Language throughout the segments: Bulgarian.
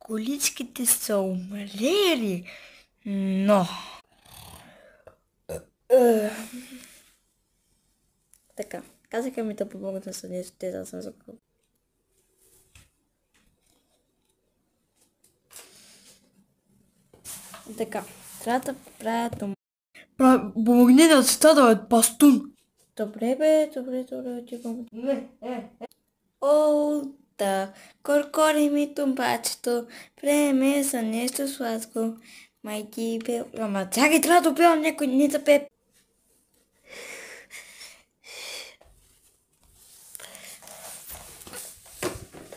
Количките са умрели, но... Така, казаха ми да помогнат на съдниците, да съм закрил. Така, трябва да правя това. Помогни да става бастун. Добре бе, добре, ти помогни. О, да, коркори ми тумбачето, време за нещо сладко. Майки пел... Ама чакай, трябва да пея някой, не да пее.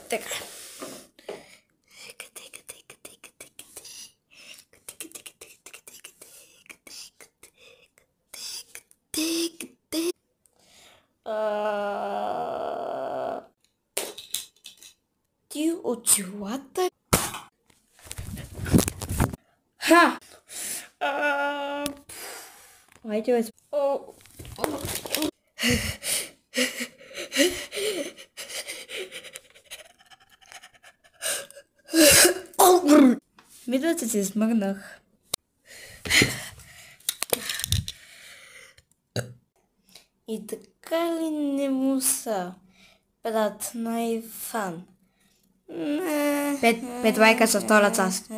Така. Ти очилата? Ха! Айде бе. Мисля, че се смъгнах. И така ли не му са, брат на Иван? 5 лайка за втора част.